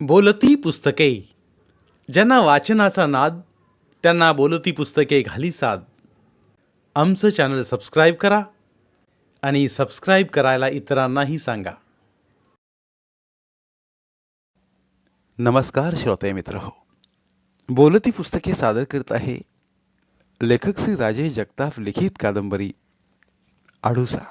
बोलती पुस्तके. ज्यांना वाचनाचा नाद, त्यांना बोलती पुस्तके घाली साद. आमचं चॅनल सबस्क्राईब करा आणि सबस्क्राईब करायला इतरांनाही सांगा. नमस्कार श्रोते मित्र हो. बोलती पुस्तके सादर करत आहे लेखक श्री राजेश जगताप लिखित कादंबरी आडूसा.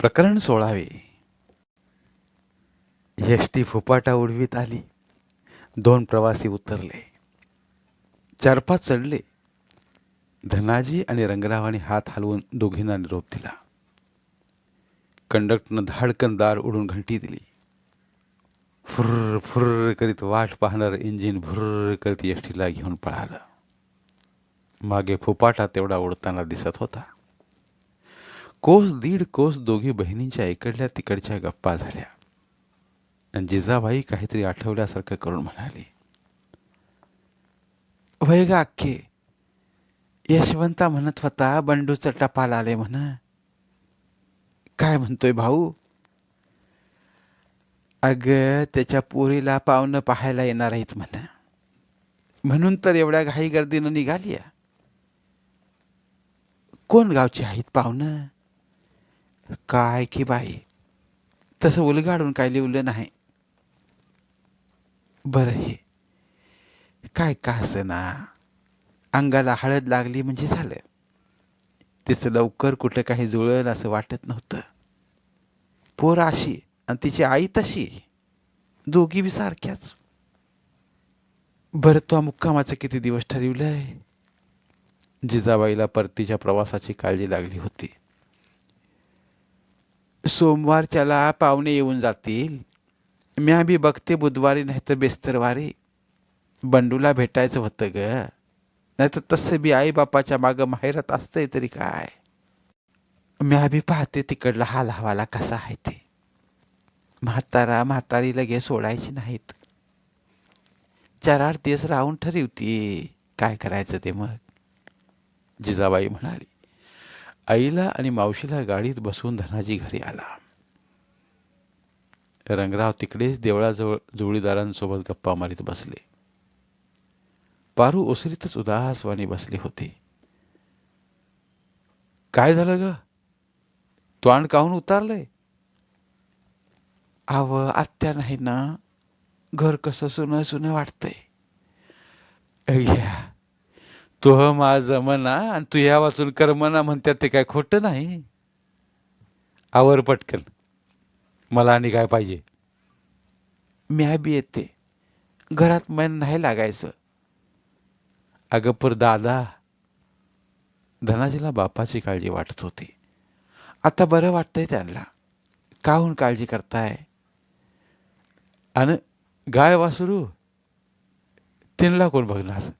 प्रकरण 16वे. एसटी फुपाटा उडवीत आली. 2 प्रवासी उतरले. 4-5 चढले. धनाजी आणि रंगरावाने हात हलवून दोघींना निरोप दिला. कंडक्टरनं धाडकन दार उडून घंटी दिली. फुर्र फुर्र करीत वाट पाहणार इंजिन भुर्र करीत एसटीला घेऊन पळालं. मागे फुपाटा तेवढा उडताना दिसत होता. कोस दीड कोस दोघी बहिणींच्या इकडल्या तिकडच्या गप्पा झाल्या. आणि जिजाबाई काहीतरी आठवल्यासारखं करून म्हणाली, वय गा अख्खे, यशवंता म्हणत होता बंडूचं टपाल आले म्हण. काय म्हणतोय भाऊ? अग त्याच्या पोरीला पाहुणं पाहायला येणार आहेत म्हण. म्हणून तर एवढ्या घाई गर्दीनं निघाली. कोण गावची आहेत पाहुणं? काय की बाई, तसं उलगाडून काय लिवलं नाही. बरं, हे काय का असना, अंगाला हळद लागली म्हणजे झालं. तिचं लवकर कुठं काही जुळलं असं वाटत नव्हतं. पोर अशी आणि तिची आई तशी, दोघी बी सारख्याच. बरं, तो मुक्कामाचं किती दिवस ठरवलंय? जिजाबाईला परतीच्या प्रवासाची काळजी लागली होती. सोमवारच्याला पाहुणे येऊन जातील. म्या बी बघते बुधवारी नाही तर बेस्तरवारी. बंडूला भेटायचं होतं ग, नाही तर तसं बी आई बापाच्या मागं माहेरात असतंय तरी काय. म्या बी पाहते तिकडला हाल हवाला कसा आहे ते. म्हातारा म्हातारी लगे सोडायची नाहीत. 4-8 दिवस राहून ठरवती काय करायचं ते मग, जिजाबाई म्हणाली. आईला आणि मावशीला गाडीत बसवून धनाजी घरी आला. रंगराव तिकडेच देवळाजवळ जोडीदारांसोबत गप्पा मारीत बसले. पारू ओसरीतच उदासवाणी बसली होती. काय झालं ग? तोंड काहून उतारलंय? आव आत्या नाही ना, घर कसं सुनं सुनं वाटतंय. अय्या, तो माझं मना आणि तू या वाचून कर्मना म्हणतात ते काय खोटं नाही. आवर पटकन, मला आणि काय पाहिजे? म्या बी येते, घरात मन नाही लागायचं. अगं पर दादा. धनाजीला बापाची काळजी वाटत होती. आता बरं वाटतंय त्यांना. काहून काळजी करताय? आणि गाय वासरू त्यांना कोण बघणार?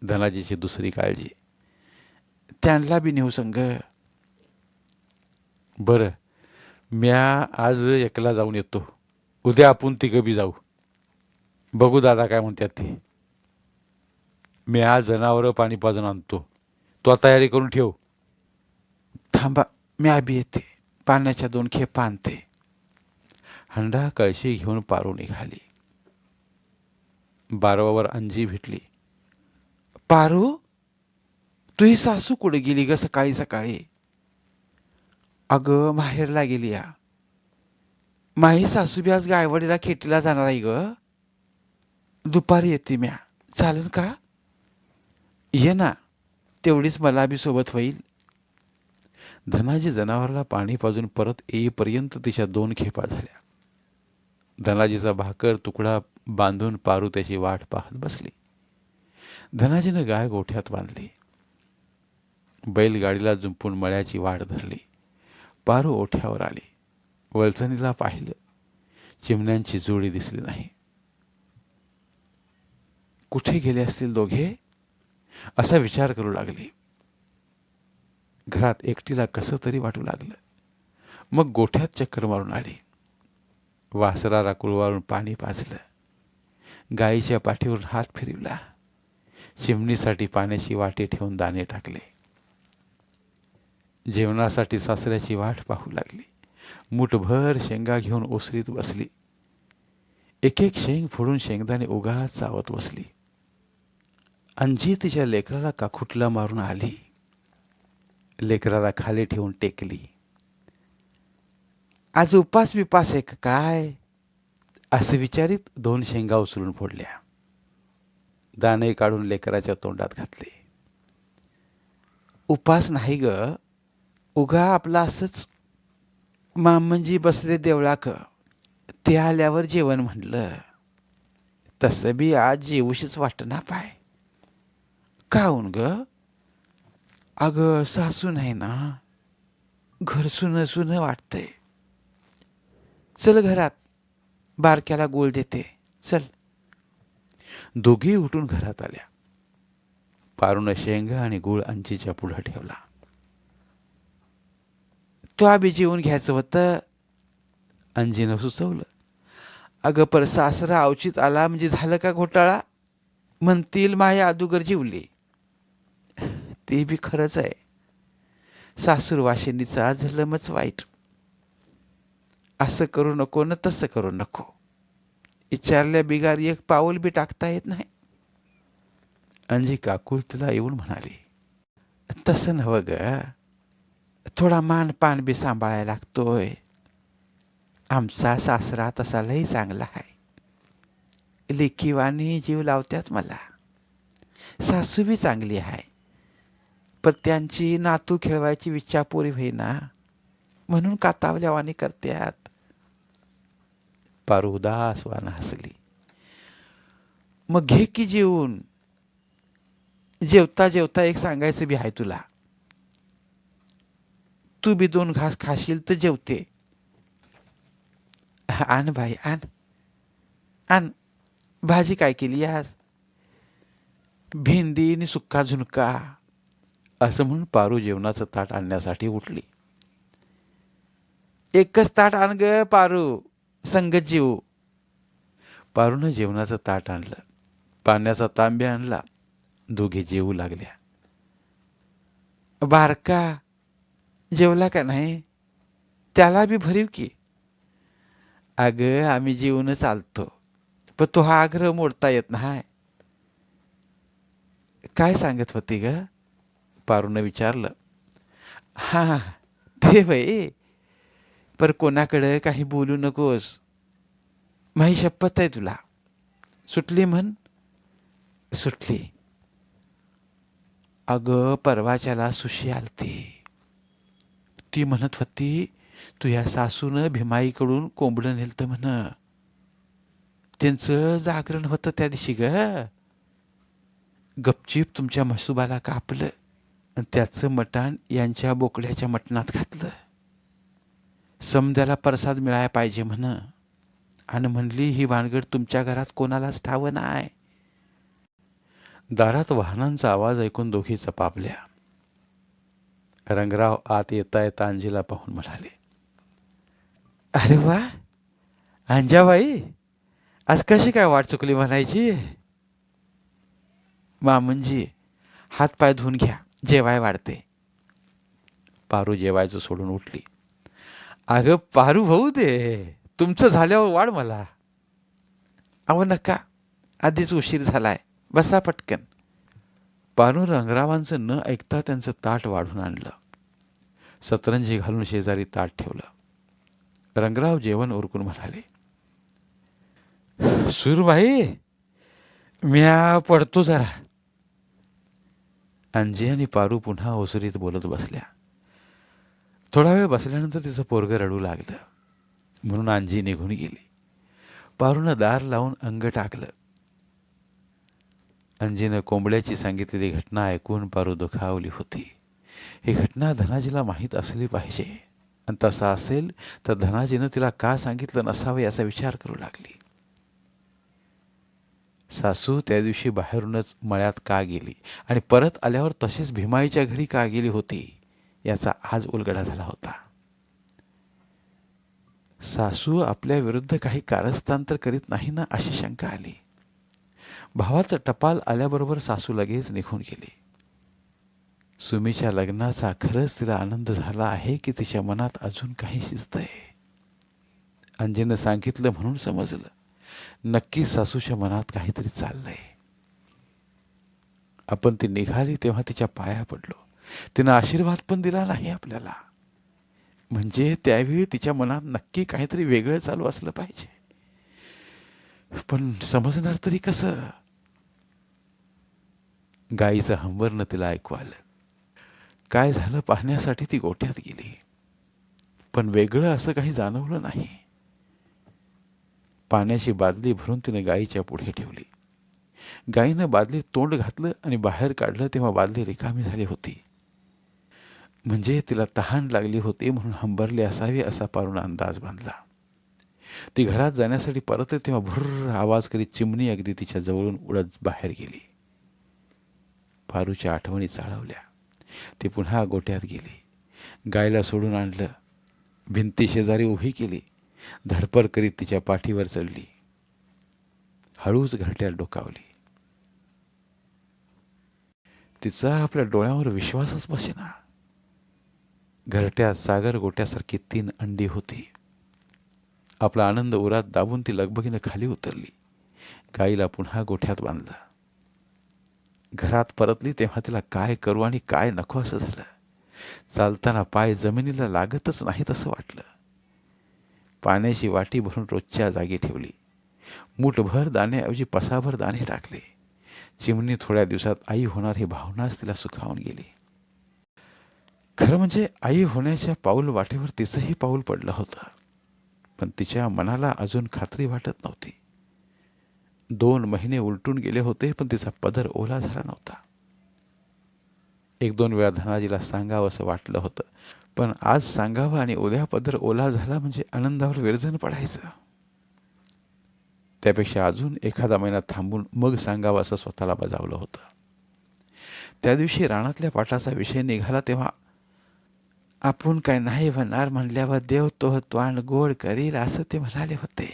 धनाजीची दुसरी काळजी, त्यांना बी नेऊ संग. बरं, म्या आज एकला जाऊन येतो. उद्या आपण तिघं बी जाऊ. बघू दादा काय म्हणतात ते. मी आज जनावरं पाणी पाजून आणतो. तो तयारी करून ठेव. थांबा, म्या बी येते, पाण्याच्या 2 खेपा आणते. हंडा कळशी घेऊन पारू निघाली. बारवावर अंजी भेटली. पारू, तुही सासू कुठे गेली ग सकाळी सकाळी? अगं माहेरला गेली या. माही सासू बी आज गायवाडीला खेटीला जाणार आहे ग. दुपारी येते म्या, चालेल का? ये ना, तेवढीच मला बी सोबत होईल. धनाजी जनावराला पाणी पाजून परत येईपर्यंत तिच्या 2 खेपा झाल्या. धनाजीचा भाकर तुकडा बांधून पारू त्याची वाट पाहत बसली. धनाजीनं गाय गोठ्यात बांधली. बैलगाडीला जुंपून मळ्याची वाट धरली. पारू ओठ्यावर आली. वळचणीला पाहिलं. चिमण्यांची जोडी दिसली नाही. कुठे गेले असतील दोघे, असा विचार करू लागली. घरात एकटीला कसं तरी वाटू लागलं. मग गोठ्यात चक्कर मारून आली. वासराला कुळवारून पाणी पाजलं. गाईच्या पाठीवरून हात फिरवला. चिमणीसाठी पाण्याची वाटी ठेवून दाणे टाकले. जेवणासाठी सासऱ्याची वाट पाहू लागली. मुठभर शेंगा घेऊन ओसरीत बसली. एक एक शेंग फोडून शेंगदाणे उगाच चावत बसली. अंजी तिच्या लेकराला काकुटला मारून आली. लेकराला खाली ठेवून टेकली. आज उपास बिपास आहे का काय, असं विचारित 2 शेंगा उचलून फोडल्या. दाणे काढून लेकराच्या तोंडात घातले. उपास नाही ग, उगा आपला असंच मामंजी बसले देवळाक, ते आल्यावर जेवण म्हणलं. तसं बी आज जेवूशीच वाटना पाय. काहून ग? अगं सासू नाही ना, घर सुनं सुनं वाटतंय. चल घरात, बारक्याला गोळ देते, चल. दोघी उठून घरात आल्या. पारून शेंगा आणि गूळ अंजीच्या पुढं ठेवला. तो आबी जेवून घ्यायचं होतं, अंजीनं सुचवलं. अगं पर सासरा अवचित आला म्हणजे झालं का घोटाळा, म्हणतील माया अदुगर जीवली. ते बी खरंच आहे. सासूर वाशिनीचा झलमच वाईट. असं करू नको न तसं करू नको, विचारल्या बिगार एक पाऊल बी टाकता येत नाही. अंजी काकुलतीला येऊन म्हणाली, तसं नव्ह ग, थोडा मान पान बी सांभाळायला लागतोय. आमचा सासरा तसा लई चांगला आहे. लेखीवानी जीव लावत्यात मला. सासू बी चांगली आहे, पण त्यांची नातू खेळवायची विच्छा पुरी होईना, म्हणून कातावल्यावानी करत्यात. पारू उदास वाना हसली. मग घे की जेवून. जेवता जेवता एक सांगायचं बी आहे तुला. तू बी 2 घास खाशील तर जेवते. आण बाई आण, आण. भाजी काय केली आज? भेंडी आणि सुक्का झुणका, असं म्हणून पारू जेवणाचं ताट आणण्यासाठी उठली. एकच ताट आण ग पारू, संगत जेवू. पारूनं जेवणाचं ताट आणलं, पाण्याचा तांब्या आणला. दोघे जेवू लागल्या. बारका जेवला का नाही, त्याला बी भरीव की. अगं आम्ही जेवूनच आलतो, पण तो हा आग्रह मोडता येत नाही. काय सांगत होती ग? पारूनं विचारलं. हा ते बाई, पर कोणाकडे काही बोलू नकोस, माही शपथ आहे तुला. सुटली म्हण. सुटली. अगं परवाच्याला सुशी आलती. ती म्हणत होती तुझ्या सासूनं भीमाईकडून कोंबडं नेलतं म्हण. त्यांचं जागरण होतं त्या दिवशी ग. गपचीप तुमच्या म्हसोबाला कापलं आणि त्याचं मटण यांच्या बोकड्याच्या मटणात घातलं. समद्याला प्रसाद मिळायला पाहिजे म्हण, आणि म्हणली ही भानगड तुमच्या घरात कोणालाच ठावं नाही. दारात वाहनांचा आवाज ऐकून दोघी चपापल्या. रंगराव आत येता येता अंजीला पाहून म्हणाले, अरे वा अंजाबाई, आज कशी काय वाट चुकली म्हणायची. मामंजी हातपाय धुवून घ्या, जेवाय वाढते. पारू जेवायचं सोडून उठली. अगं पारू भाऊ दे, तुमचं झाल्यावर वाढ मला. अहो नका, आधीच उशीर झालाय, बसा पटकन. पारू रंगरावांचं न ऐकता त्यांचं ताट वाढून आणलं. सतरंजी घालून शेजारी ताट ठेवलं. रंगराव जेवण उरकून म्हणाले, सूरबाई म्या पडतो जरा. अंजी आणि पारू पुन्हा ओसरीत बोलत बसल्या. थोडा वेळ बसल्यानंतर तिचं पोरगं रडू लागलं, म्हणून अंजी निघून गेली. पारूनं दार लावून अंग टाकलं. अंजीनं कोंबड्याची सांगितलेली घटना ऐकून पारू दुखावली होती. ही घटना धनाजीला माहीत असली पाहिजे, आणि तसा असेल तर धनाजीनं तिला का सांगितलं नसावं याचा विचार करू लागली. सासू त्या दिवशी बाहेरूनच मळ्यात का गेली आणि परत आल्यावर तसेच भीमाईच्या घरी का गेली होती याचा आज उलगडा झाला होता. सासू आपल्या विरुद्ध काही कारस्थान तर करीत नाही ना, अशी शंका आली. भावाचं टपाल आल्याबरोबर सासू लगेच निघून गेली. सुमीच्या लग्नाचा खरंच तिला आनंद झाला आहे की तिच्या मनात अजून काही शिजतंय. अंजीनं सांगितलं म्हणून समजलं, नक्की सासूच्या मनात काहीतरी चाललंय. आपण ती निघाली तेव्हा तिच्या पाया पडलो. तिनं आशीर्वाद पण दिला नाही आपल्याला. म्हणजे त्यावेळी तिच्या मनात नक्की काहीतरी वेगळं चालू असलं पाहिजे. पण समजणार तरी कसं? गाईचं हंबरणं तिला ऐकू आलं. काय झालं पाहण्यासाठी ती गोठ्यात गेली. पण वेगळं असं काही जाणवलं नाही. पाण्याची बादली भरून तिने गाईच्या पुढे ठेवली. गाईनं बादलीत तोंड घातलं आणि बाहेर काढलं तेव्हा बादली रिकामी झाली होती. म्हणजे तिला तहान लागली होती म्हणून हंबरले असावे असा पारून अंदाज बांधला. ती घरात जाण्यासाठी परतली तेव्हा भुर्र आवाज करीत चिमणी अगदी तिच्या जवळून उडत बाहेर गेली. पारूच्या आठवणी चाळवल्या. ती पुन्हा गोठ्यात गेली. गायला सोडून आणलं. भिंती शेजारी उभी केली. धडपड करीत तिच्या पाठीवर चढली. हळूच घरट्यात डोकावली. तिचा आपल्या डोळ्यावर विश्वासच बसेना. घरट्यात सागर गोट्यासारखी 3 अंडी होती. आपला आनंद उरात दाबून ती लगबगीनं खाली उतरली. गाईला पुन्हा गोठ्यात बांधलं. घरात परतली तेव्हा तिला काय करू आणि काय नको असं झालं. चालताना पाय जमिनीला लागतच नाहीत असं वाटलं. पाण्याची वाटी भरून रोजच्या जागी ठेवली. मूठभर दाण्याऐवजी पसाभर दाणे टाकले. चिमणी थोड्या दिवसात आई होणार ही भावनाच तिला सुखावून गेली. खरं म्हणजे आई होण्याच्या पाऊल वाटेवर तिचंही पाऊल पडलं होतं. पण तिच्या मनाला अजून खात्री वाटत नव्हती. 2 महिने उलटून गेले होते पण तिचा पदर ओला झाला नव्हता. 1-2 वेळा धनाजीला सांगावं असं वाटलं होतं. पण आज सांगावं आणि उद्या पदर ओला झाला म्हणजे आनंदावर विरजण पडायचं. त्यापेक्षा अजून एखादा महिना थांबून मग सांगावं असं स्वतःला बजावलं होतं. त्या दिवशी रानातल्या पाटाचा विषय निघाला तेव्हा आपण काय नाही म्हणणार म्हणल्यावर देव तो त्वांड गोड करील असं ते म्हणाले होते.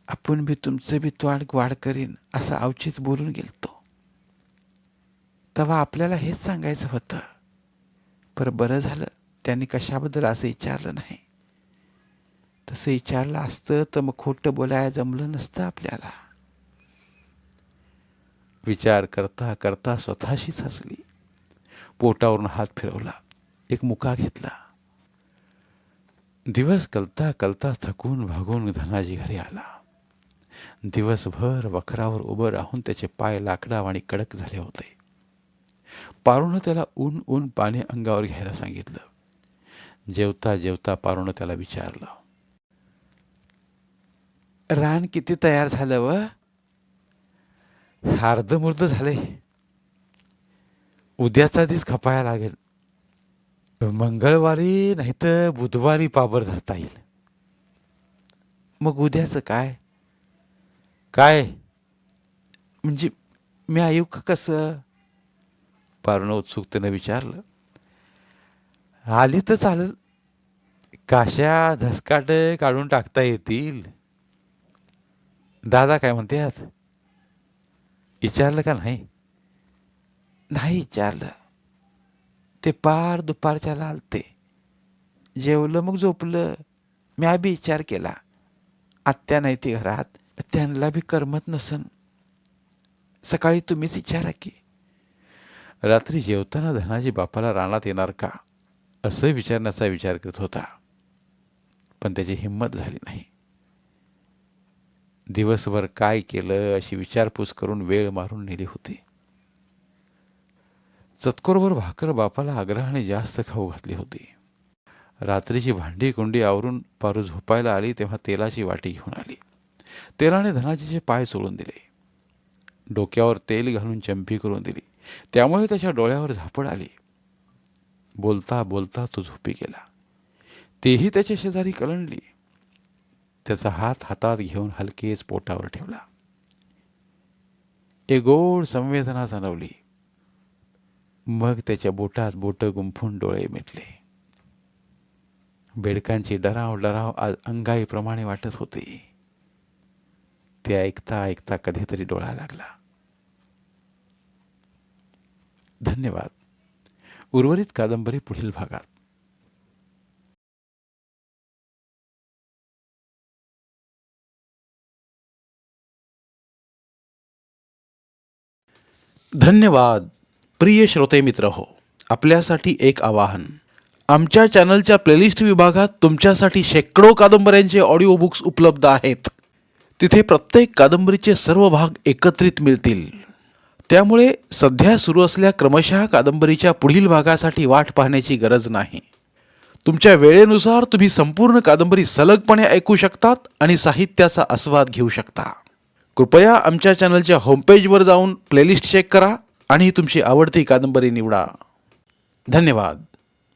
आपण बी तुमचं बी त्वांड गोड करीन असं अवचित बोलून गेलतो. तेव्हा आपल्याला हेच सांगायचं होतं. पर बरं झालं त्यांनी कशाबद्दल असं विचारलं नाही. तसं विचारलं असतं तर मग खोटं बोलायला जमलं नसतं आपल्याला. विचार करता करता स्वतःशीच हसली. पोटावरून हात फिरवला. एक मुका घेतला. दिवस कलता कलता थकून भागून धनाजी घरी आला. दिवसभर वखरावर उभं राहून त्याचे पाय लाकडावाणी कडक झाले होते. पारूनं त्याला ऊन ऊन पाणी अंगावर घ्यायला सांगितलं. जेवता जेवता पारूनं त्याला विचारलं, रान किती तयार झालं व? अर्धमुर्ध झाले. उद्याचा दिस खपाया लागेल. मंगळवारी नाही तर बुधवारी पाबर धरता येईल. मग उद्याचं काय? काय म्हणजे मी ऐकू का कसं? पारूनं उत्सुकतेनं विचारलं. आली तर चालेल. काश्या धसकाट काढून टाकता येतील. दादा काय म्हणतात? विचारलं का नाही? नाही विचारलं. ते पार दुपारच्याला आलते. जेवलं मग झोपलं. म्या बी विचार केला. आत्या नाही ती घरात. त्यांना बी करमत नसन. सकाळी तुम्हीच विचारा की. रात्री जेवताना धनाजी बापाला रानात येणार का असं विचारण्याचा विचार करत होता. पण त्याची हिंमत झाली नाही. दिवसभर काय केलं अशी विचारपूस करून वेळ मारून नेली होती. चतकोरभर भाकर बापाला आग्रहाने जास्त खाऊ घातली होती. रात्रीची भांडी कुंडी आवरून पारू झोपायला आली तेव्हा तेलाची वाटी घेऊन आली. तेलाने धनाजीचे पाय चोळून दिले. डोक्यावर तेल घालून चंपी करून दिली. त्यामुळे त्याच्या डोळ्यावर झापड आली. बोलता बोलता तो झोपी गेला. तेही त्याच्या शेजारी कलंडली. त्याचा हात हातात घेऊन हलकेच पोटावर ठेवला. एक गोड संवेदना जाणवली. मग त्याच्या बोटात बोट गुंफून डोळे मिटले. बेडकांची डराव डराव आज अंगाईप्रमाणे वाटत होती. ते ऐकता ऐकता कधीतरी डोळा लागला. धन्यवाद. उर्वरित कादंबरी पुढील भागात. धन्यवाद. प्रिय श्रोते मित्र हो, आपल्यासाठी एक आवाहन. आमच्या चॅनलच्या प्लेलिस्ट विभागात तुमच्यासाठी शेकडो कादंबऱ्यांचे ऑडिओ बुक्स उपलब्ध आहेत. तिथे प्रत्येक कादंबरीचे सर्व भाग एकत्रित मिळतील. त्यामुळे सध्या सुरू असलेल्या क्रमशः कादंबरीच्या पुढील भागासाठी वाट पाहण्याची गरज नाही. तुमच्या वेळेनुसार तुम्ही संपूर्ण कादंबरी सलगपणे ऐकू शकतात आणि साहित्याचा आस्वाद घेऊ शकता. कृपया आमच्या चॅनलच्या होमपेजवर जाऊन प्लेलिस्ट चेक करा आणि तुमची आवडती कादंबरी निवडा. धन्यवाद.